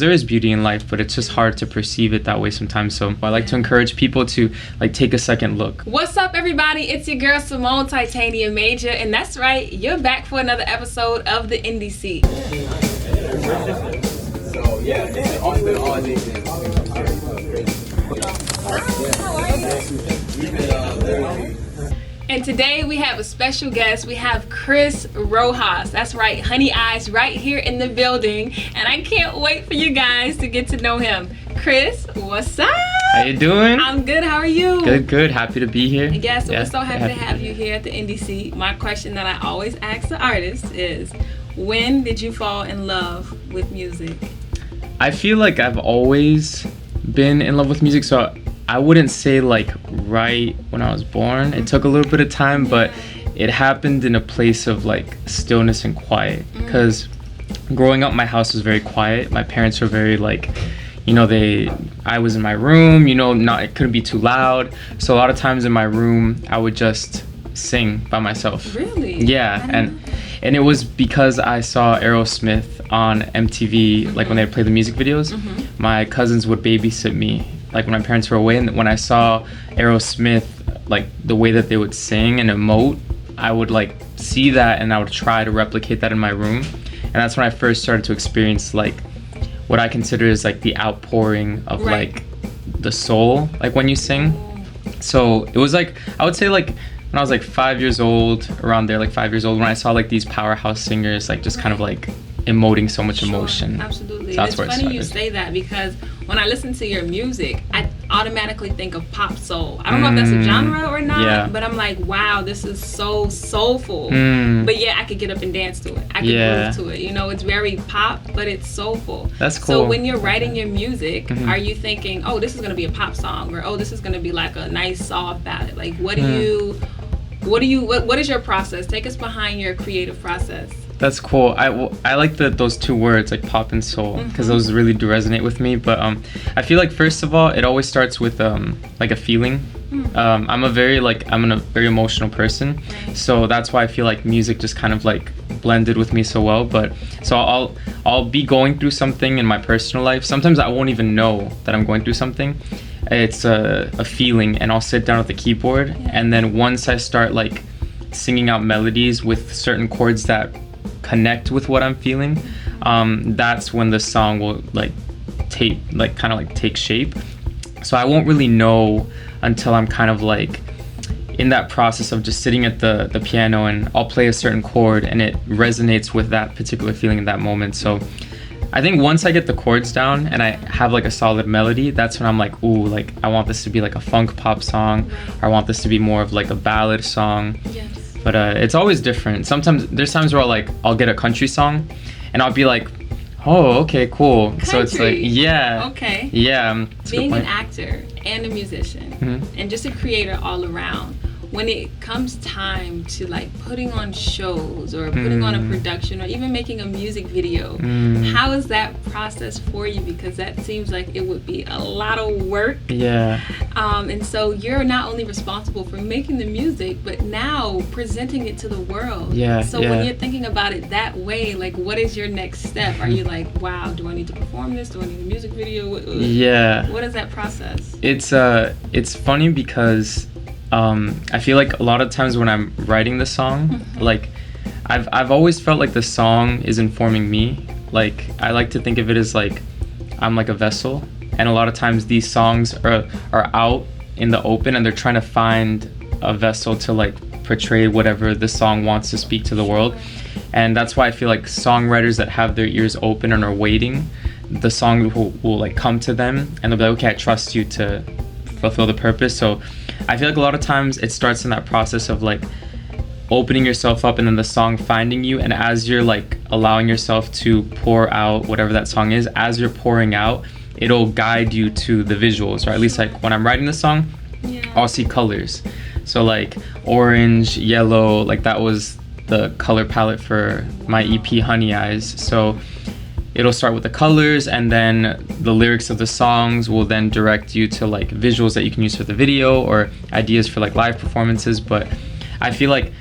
There is beauty in life, but it's just hard to perceive it that way sometimes. So I like to encourage people to like take a second look. What's up, everybody? It's your girl Symone Titania Major, and that's right, you're back for another episode of the Indie Seat. So yeah, it's been all day. And today we have a special guest. We have Chris Rojas. That's right, Honey Eyes right here in the building. And I can't wait for you guys to get to know him. Chris, what's up? How you doing? I'm good. How are you? Good. Happy to be here. Yes, we're so happy to have you here at the Indie Seat. My question that I always ask the artists is, when did you fall in love with music? I feel like I've always been in love with music, so I wouldn't say like right when I was born. It took a little bit of time, but it happened in a place of like stillness and quiet. Because growing up, my house was very quiet. My parents were very like, you know, I was in my room, you know, it couldn't be too loud. So a lot of times in my room, I would just sing by myself. Really? Yeah, and it was because I saw Aerosmith on MTV, like when they play the music videos. My cousins would babysit me, like when my parents were away, and when I saw Aerosmith, like the way that they would sing and emote, I would like see that and I would try to replicate that in my room. And that's when I first started to experience like what I consider is like the outpouring of like the soul, like when you sing. So it was like, I would say like when I was like 5 years old, around there, like 5 years old, when I saw like these powerhouse singers like just kind of like emoting so much emotion. Absolutely. So It's funny you say that, because when I listen to your music, I automatically think of pop soul. I don't know if that's a genre or not, but I'm like, wow, this is so soulful. But yeah, I could get up and dance to it. I could move to it. You know, it's very pop, but it's soulful. That's cool. So when you're writing your music, are you thinking, oh, this is going to be a pop song, or oh, this is going to be like a nice soft ballad? Like, what is your process? Take us behind your creative process. That's cool. I like those two words, like pop and soul, because those really do resonate with me. But I feel like first of all, it always starts with like a feeling. I'm a very emotional person, so that's why I feel like music just kind of like blended with me so well. But so I'll be going through something in my personal life. Sometimes I won't even know that I'm going through something. It's a feeling, and I'll sit down at the keyboard, and then once I start like singing out melodies with certain chords that connect with what I'm feeling, that's when the song will like take shape. So I won't really know until I'm kind of like in that process of just sitting at the piano, and I'll play a certain chord and it resonates with that particular feeling in that moment. So I think once I get the chords down and I have like a solid melody, that's when I'm like, ooh, like I want this to be like a funk pop song, or I want this to be more of like a ballad song. But it's always different. Sometimes there's times where I'll get a country song and I'll be like, oh, okay, cool. Country. So it's like, Being an actor and a musician and just a creator all around, when it comes time to like putting on shows or putting on a production or even making a music video, how is that process for you? Because that seems like it would be a lot of work. And so you're not only responsible for making the music, but now presenting it to the world. So when you're thinking about it that way, like what is your next step? Are you like, wow, do I need to perform this? Do I need a music video? What is that process? It's funny because I feel like a lot of times when I'm writing the song, like I've always felt like the song is informing me. Like I like to think of it as like I'm like a vessel, and a lot of times these songs are out in the open and they're trying to find a vessel to like portray whatever the song wants to speak to the world. And that's why I feel like songwriters that have their ears open and are waiting, the song will like come to them and they'll be like, okay, I trust you to fulfill the purpose. So I feel like a lot of times it starts in that process of like opening yourself up and then the song finding you, and as you're like allowing yourself to pour out whatever that song is, as you're pouring out, it'll guide you to the visuals, or at least like when I'm writing the song, I'll see colors. So like orange, yellow, like that was the color palette for my EP Honey Eyes. So it'll start with the colors, and then the lyrics of the songs will then direct you to like visuals that you can use for the video or ideas for like live performances. But I feel like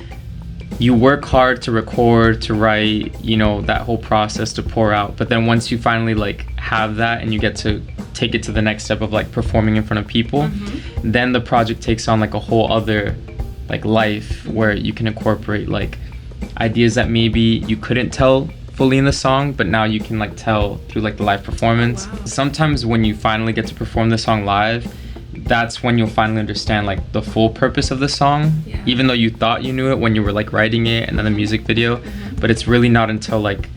you work hard to record, to write, you know, that whole process to pour out. But then once you finally like have that and you get to take it to the next step of like performing in front of people, then the project takes on like a whole other like life where you can incorporate like ideas that maybe you couldn't tell fully in the song, but now you can like tell through like the live performance. Wow. Sometimes when you finally get to perform the song live, that's when you'll finally understand like the full purpose of the song, even though you thought you knew it when you were like writing it and then the music video. But it's really not until like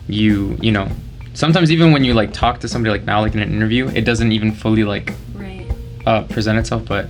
you know, sometimes even when you like talk to somebody like now, like in an interview, it doesn't even fully like present itself. But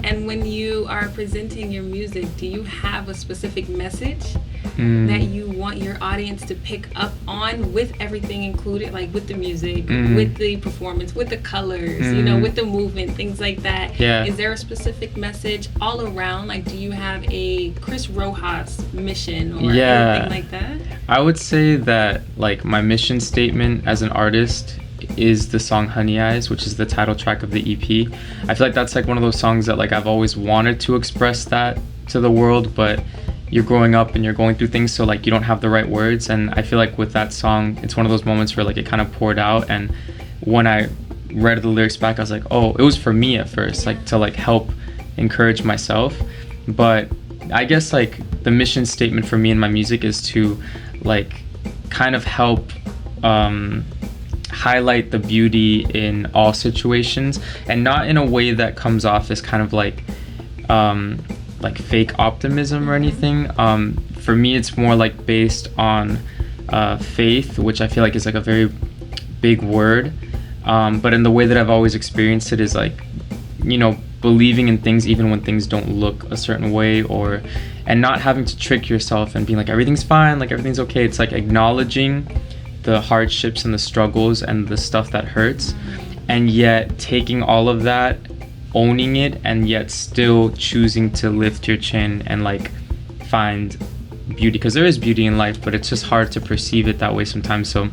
and when you are presenting your music, do you have a specific message that you want your audience to pick up on with everything included, like with the music, with the performance, with the colors, you know, with the movement, things like that? Is there a specific message all around? Like, do you have a Chris Rojas mission or anything like that? I would say that like my mission statement as an artist is the song Honey Eyes, which is the title track of the EP. I feel like that's like one of those songs that like I've always wanted to express that to the world, but you're growing up and you're going through things, so like you don't have the right words. And I feel like with that song, it's one of those moments where like it kind of poured out, and when I read the lyrics back, I was like, oh, it was for me at first, like to like help encourage myself. But I guess like the mission statement for me in my music is to like kind of help highlight the beauty in all situations, and not in a way that comes off as kind of like fake optimism or anything. For me, it's more like based on faith, which I feel like is like a very big word, but in the way that I've always experienced it is like, you know, believing in things even when things don't look a certain way, and not having to trick yourself and being like everything's fine, like everything's okay. It's like acknowledging the hardships and the struggles and the stuff that hurts, and yet taking all of that, owning it, and yet still choosing to lift your chin and like find beauty, because there is beauty in life, but it's just hard to perceive it that way sometimes. So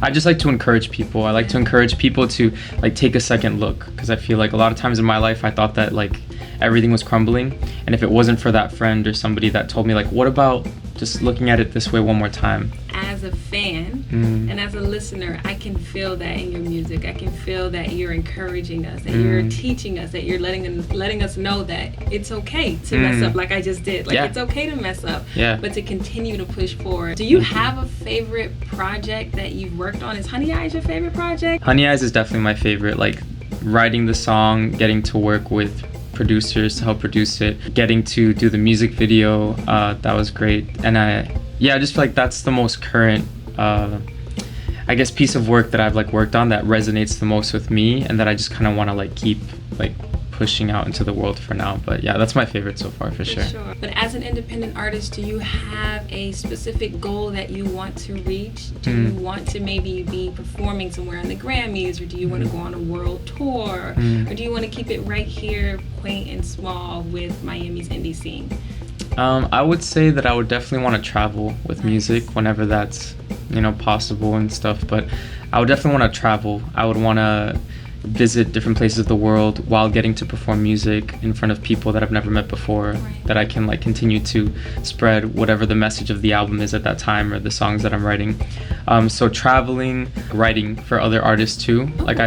I just like to encourage people. I like to encourage people to like take a second look, because I feel like a lot of times in my life I thought that like everything was crumbling, and if it wasn't for that friend or somebody that told me like, what about just looking at it this way one more time. As a fan and as a listener, I can feel that in your music. I can feel that you're encouraging us, that you're teaching us, that you're letting us know that it's okay to mess up, like I just did. Like it's okay to mess up, but to continue to push forward. Do you have a favorite project that you've worked on? Is Honey Eyes your favorite project? Honey Eyes is definitely my favorite. Like writing the song, getting to work with producers to help produce it, getting to do the music video, that was great. And I just feel like that's the most current I guess piece of work that I've like worked on that resonates the most with me, and that I just kind of want to like keep like pushing out into the world for now. But yeah, that's my favorite so far for sure. But as an independent artist, do you have a specific goal that you want to reach? Do you want to maybe be performing somewhere on the Grammys, or do you want to go on a world tour, or do you want to keep it right here, quaint and small, with Miami's indie scene? I would say that I would definitely want to travel with music whenever that's, you know, possible and stuff. But I would definitely want to travel. I would want to visit different places of the world while getting to perform music in front of people that I've never met before, that I can like continue to spread whatever the message of the album is at that time, or the songs that I'm writing. So traveling, writing for other artists too. Like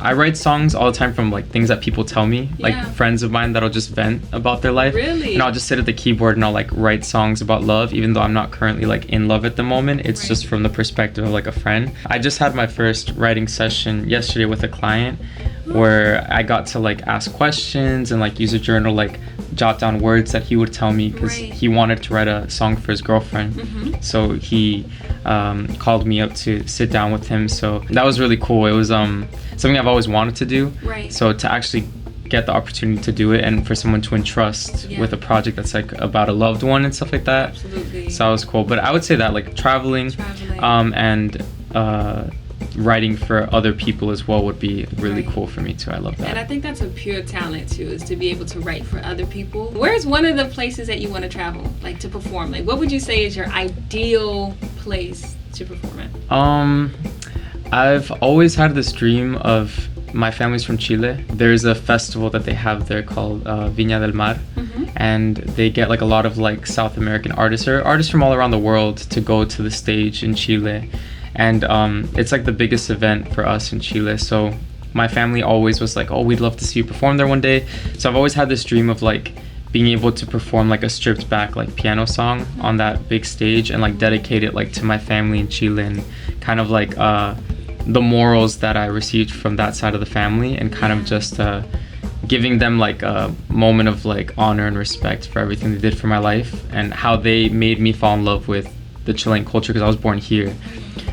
I write songs all the time from like things that people tell me, like friends of mine that'll just vent about their life. Really? And I'll just sit at the keyboard and I'll like write songs about love, even though I'm not currently like in love at the moment. It's just from the perspective of like a friend. I just had my first writing session yesterday with a client, where I got to like ask questions and like use a journal, like jot down words that he would tell me, because he wanted to write a song for his girlfriend. So he called me up to sit down with him. So that was really cool. It was something I've always wanted to do. So to actually get the opportunity to do it, and for someone to entrust with a project that's like about a loved one and stuff like that. Absolutely. So that was cool. But I would say that like traveling. And writing for other people as well would be really cool for me too. I love that. And I think that's a pure talent too, is to be able to write for other people. Where's one of the places that you want to travel, like to perform? Like what would you say is your ideal place to perform at? I've always had this dream of, my family's from Chile. There's a festival that they have there called Viña del Mar, and they get like a lot of like South American artists or artists from all around the world to go to the stage in Chile. And it's like the biggest event for us in Chile. So my family always was like, oh, we'd love to see you perform there one day. So I've always had this dream of like being able to perform like a stripped back like piano song on that big stage and like dedicate it like to my family in Chile, and kind of like the morals that I received from that side of the family, and kind of just giving them like a moment of like honor and respect for everything they did for my life and how they made me fall in love with the Chilean culture, because I was born here.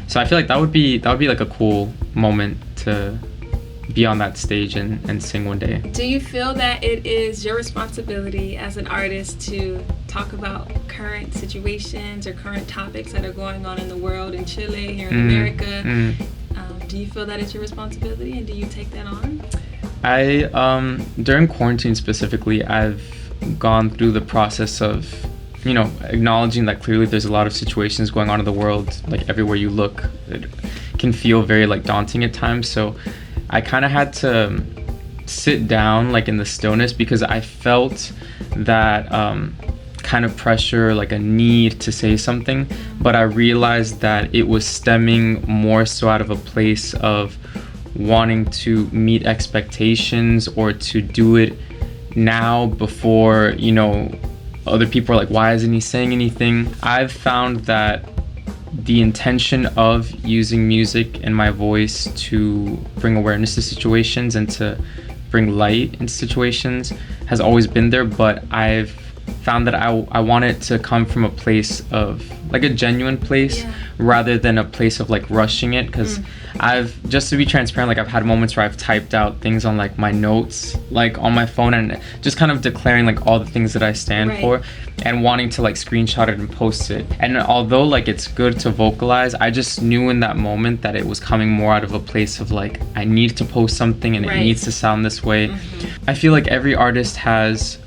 So I feel like that would be like a cool moment to be on that stage and sing one day. Do you feel that it is your responsibility as an artist to talk about current situations or current topics that are going on in the world, in Chile, here in America? Do you feel that it's your responsibility, and do you take that on? I during quarantine specifically, I've gone through the process of, you know, acknowledging that clearly there's a lot of situations going on in the world. Like everywhere you look, it can feel very like daunting at times. So I kind of had to sit down like in the stillness, because I felt that kind of pressure, like a need to say something, but I realized that it was stemming more so out of a place of wanting to meet expectations or to do it now before, you know, other people are like, why isn't he saying anything? I've found that the intention of using music and my voice to bring awareness to situations and to bring light in situations has always been there, but I've found that I want it to come from a place of like a genuine place, rather than a place of like rushing it, because I've, just to be transparent, like I've had moments where I've typed out things on like my notes like on my phone and just kind of declaring like all the things that I stand for and wanting to like screenshot it and post it. And although like it's good to vocalize, I just knew in that moment that it was coming more out of a place of like, I need to post something and it needs to sound this way. I feel like every artist has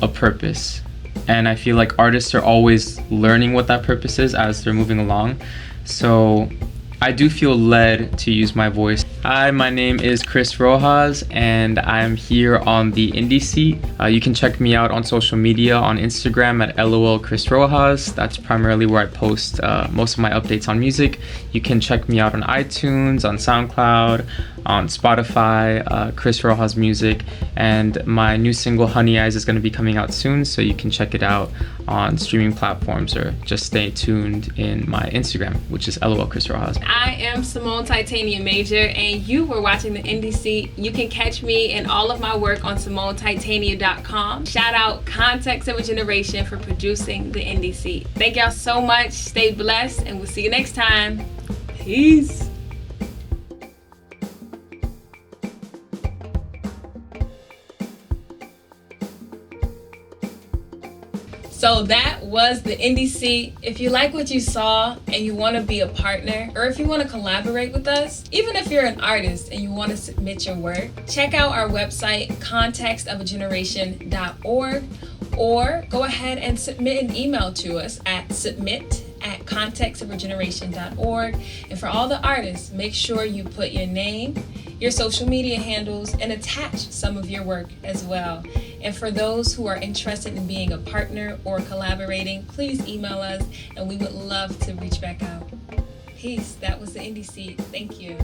a purpose, and I feel like artists are always learning what that purpose is as they're moving along. So I do feel led to use my voice. Hi, my name is Chris Rojas, and I'm here on the Indie Seat. You can check me out on social media on Instagram at LOL Chris Rojas. That's primarily where I post most of my updates on music. You can check me out on iTunes, on SoundCloud, on Spotify, Chris Rojas Music, and my new single Honey Eyes is going to be coming out soon, so you can check it out on streaming platforms, or just stay tuned in my Instagram, which is LOL Chris Rojas. I am Symone Titania Major, and you were watching the Indie Seat. You can catch me and all of my work on SymoneTitania.com. Shout out Context of a Generation for producing the Indie Seat. Thank y'all so much. Stay blessed, and we'll see you next time. Peace. So that was the Indie Seat. If you like what you saw and you want to be a partner, or if you want to collaborate with us, even if you're an artist and you want to submit your work, check out our website, contextofageneration.org, or go ahead and submit an email to us at submit@contextofageneration.org. And for all the artists, make sure you put your name, your social media handles, and attach some of your work as well. And for those who are interested in being a partner or collaborating, please email us, and we would love to reach back out. Peace. That was the Indie Seat. Thank you.